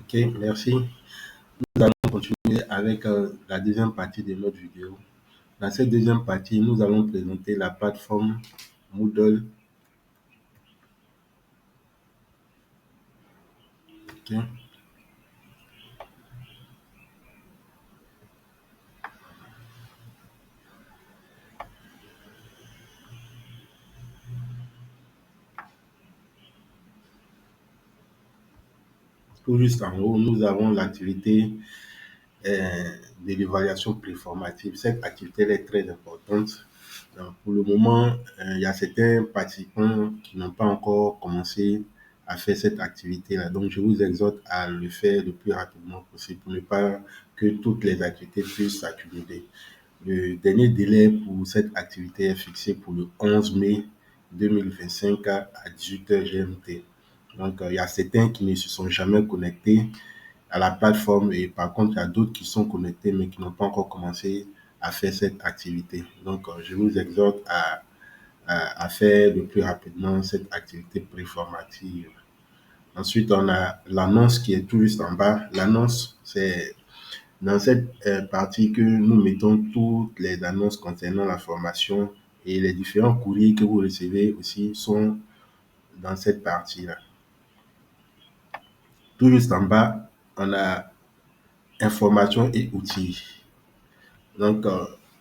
Ok, merci. Nous allons continuer avec la deuxième partie de notre vidéo. Dans cette deuxième partie, nous allons présenter la plateforme Moodle. Ok. Tout juste en haut, nous avons l'activité de l'évaluation préformative. Cette activité elle est très importante. Donc, pour le moment, il y a certains participants qui n'ont pas encore commencé à faire cette activité-là. Donc, je vous exhorte à le faire le plus rapidement possible pour ne pas que toutes les activités puissent s'accumuler. Le dernier délai pour cette activité est fixé pour le 11 mai 2025 à 18h GMT. Donc, il y a certains qui ne se sont jamais connectés à la plateforme et par contre, il y a d'autres qui sont connectés mais qui n'ont pas encore commencé à faire cette activité. Donc, je vous exhorte à faire le plus rapidement cette activité préformative. Ensuite, on a l'annonce qui est tout juste en bas. L'annonce, c'est dans cette partie que nous mettons toutes les annonces concernant la formation et les différents courriers que vous recevez aussi sont dans cette partie-là. Tout juste en bas, on a information et outils. Donc,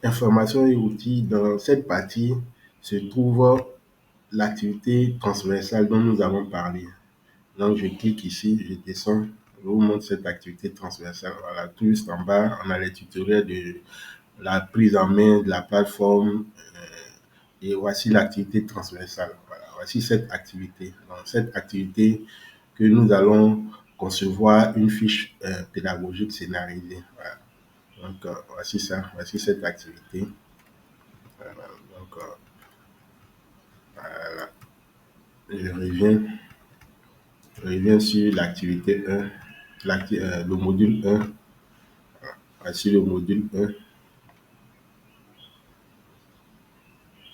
information et outils, dans cette partie se trouve l'activité transversale dont nous avons parlé. Donc, je clique ici, je descends, je vous montre cette activité transversale. Voilà, tout juste en bas, on a les tutoriels de la prise en main de la plateforme et voici l'activité transversale. Voilà, voici cette activité. Dans cette activité que nous allons concevoir une fiche pédagogique scénarisée. Voilà. Donc, voici ça, voici cette activité. Voilà, donc, voilà. Je reviens, je reviens sur l'activité 1, le module 1. Voici le module 1.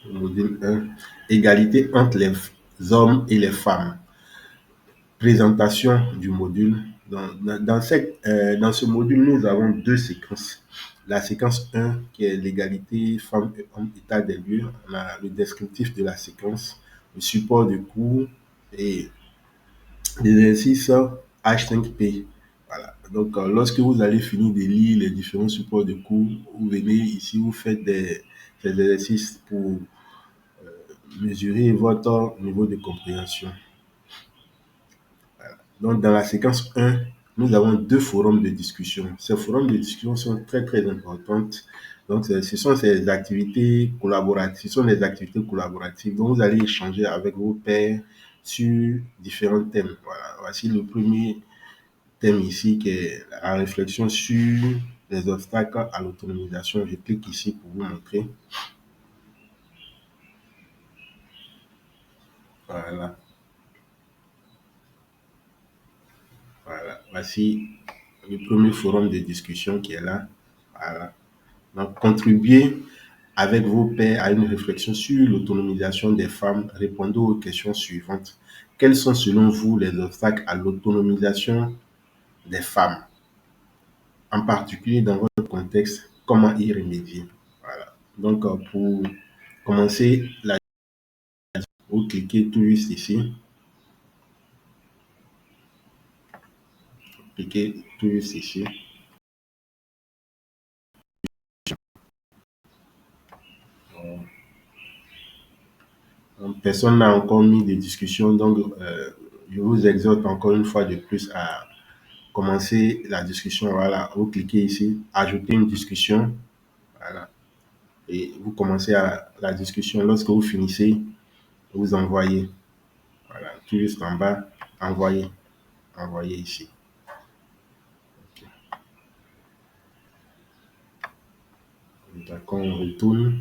Le module 1. Égalité entre les hommes et les femmes. Présentation du module. Dans ce module, nous avons deux séquences. La séquence 1 qui est l'égalité femmes et hommes, état des lieux. On a le descriptif de la séquence, le support de cours et l'exercice H5P. Voilà. Donc, lorsque vous allez finir de lire les différents supports de cours, vous venez ici, vous faites des exercices pour mesurer votre niveau de compréhension. Donc, dans la séquence 1, nous avons deux forums de discussion. Ces forums de discussion sont très, très importantes. Donc, ce sont ces activités collaboratives, ce sont des activités collaboratives dont vous allez échanger avec vos pairs sur différents thèmes. Voilà. Voici le premier thème ici qui est la réflexion sur les obstacles à l'autonomisation. Je clique ici pour vous montrer. Voilà. Voilà. Voici le premier forum de discussion qui est là. Voilà. Donc, contribuer avec vos pairs à une réflexion sur l'autonomisation des femmes, répondant aux questions suivantes. Quels sont selon vous les obstacles à l'autonomisation des femmes? En particulier dans votre contexte, comment y remédier? Voilà. Donc, pour commencer, vous cliquez tout juste ici. Cliquez tout juste ici. Personne n'a encore mis de discussion, donc je vous exhorte encore une fois de plus à commencer la discussion. Voilà, vous cliquez ici, ajouter une discussion. Voilà. Et vous commencez la discussion. Lorsque vous finissez, vous envoyez. Voilà, tout juste en bas, envoyer. Envoyer ici. D'accord, on retourne.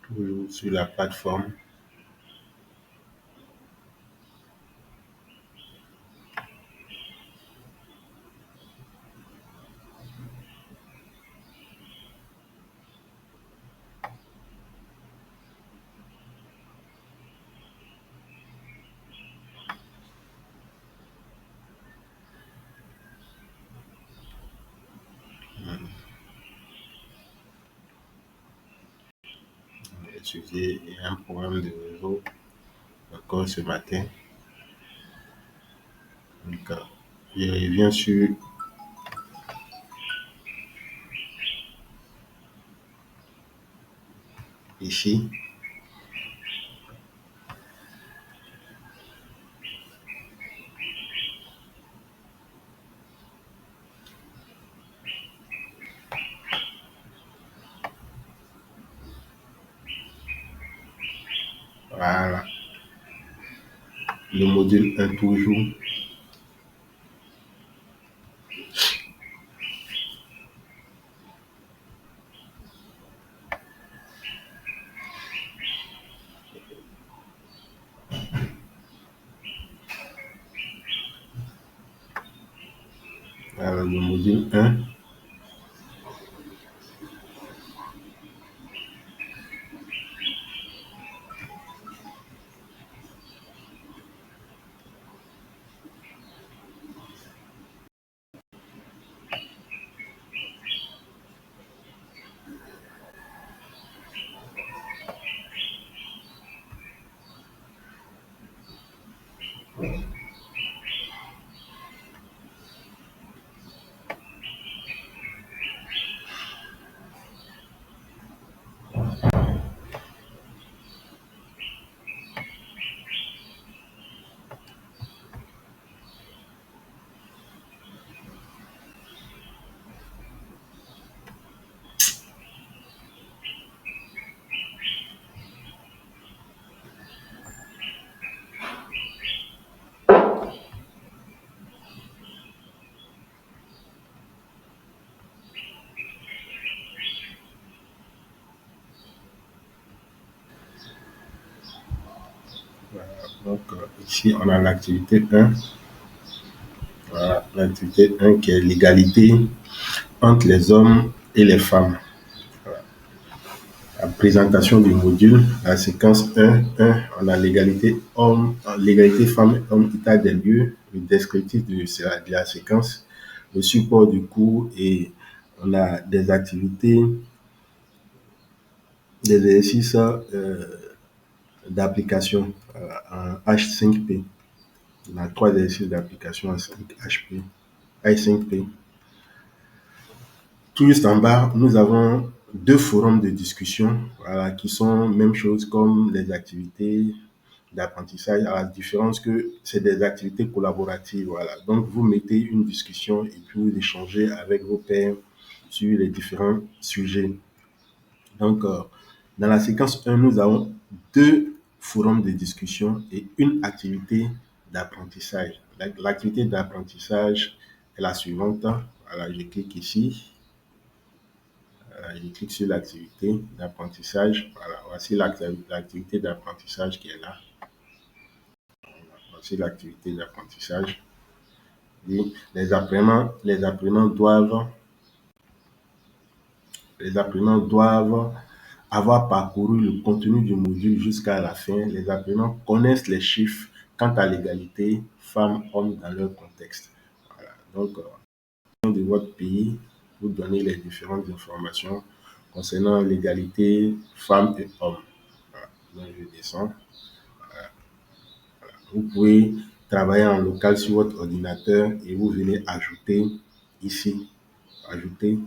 Toujours sur la plateforme. Excusez, il y a un problème de réseau encore ce matin. Donc, je reviens sur ici. Voilà, le module 1 toujours. Voilà, le module 1. Donc, ici, on a l'activité 1. Voilà, l'activité 1 qui est l'égalité entre les hommes et les femmes. La présentation du module, la séquence 1, on a l'égalité homme, l'égalité femmes-hommes, état des lieux, le descriptif de la séquence, le support du cours et on a des activités, des exercices d'application en H5P. On a 3 exercices d'application en H5P. Tout juste en bas, nous avons 2 forums de discussion, voilà, qui sont même chose comme les activités d'apprentissage, à la différence que c'est des activités collaboratives. Voilà. Donc, vous mettez une discussion et puis vous échangez avec vos pairs sur les différents sujets. Donc, dans la séquence 1, nous avons 2 forums de discussion et une activité d'apprentissage. L'activité d'apprentissage est la suivante. Voilà, je clique ici. Je clique sur l'activité d'apprentissage. Voilà, voici l'activité d'apprentissage qui est là. Voici l'activité d'apprentissage. Les apprenants doivent avoir parcouru le contenu du module jusqu'à la fin. Les apprenants connaissent les chiffres quant à l'égalité femmes-hommes dans leur contexte. Voilà. Donc, de votre pays, vous donnez les différentes informations concernant l'égalité femmes et hommes. Voilà. Donc, je descends. Vous pouvez travailler en local sur votre ordinateur et vous venez ajouter ici. Ajouter.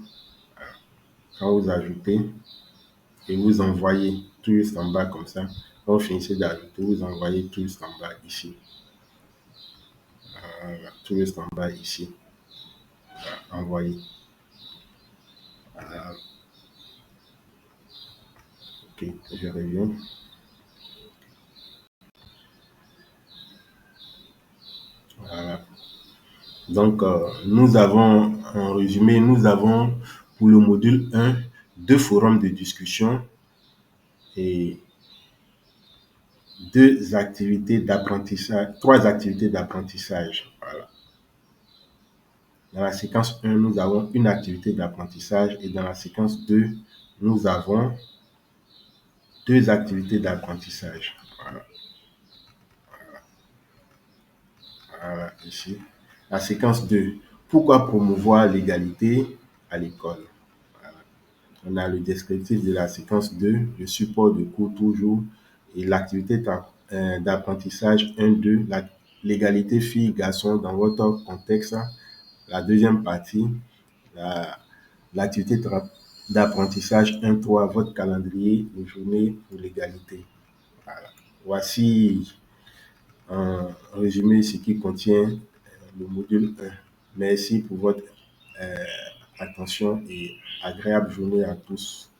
Quand vous ajoutez et vous envoyez tout juste en bas comme ça, quand vous finissez d'ajouter, vous envoyez tout juste en bas ici. Tout juste en bas ici. Envoyer. Ok, je reviens. Voilà. Donc, nous avons, en résumé, nous avons pour le module 1, 2 forums de discussion et 2 activités d'apprentissage, 3 activités d'apprentissage. Voilà. Dans la séquence 1, nous avons une activité d'apprentissage et dans la séquence 2, nous avons 2 activités d'apprentissage. Voilà. Voilà, ici. La séquence 2, pourquoi promouvoir l'égalité à l'école? Voilà. On a le descriptif de la séquence 2, le support de cours toujours et l'activité d'apprentissage 1-2, l'égalité filles-garçons dans votre contexte. La deuxième partie, la- l'activité d'apprentissage 1-3, votre calendrier de journée pour l'égalité. Voilà. Voici en résumé ce qui contient le module 1. Merci pour votre euh, attention et agréable journée à tous.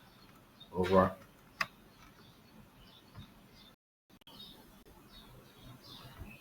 Au revoir.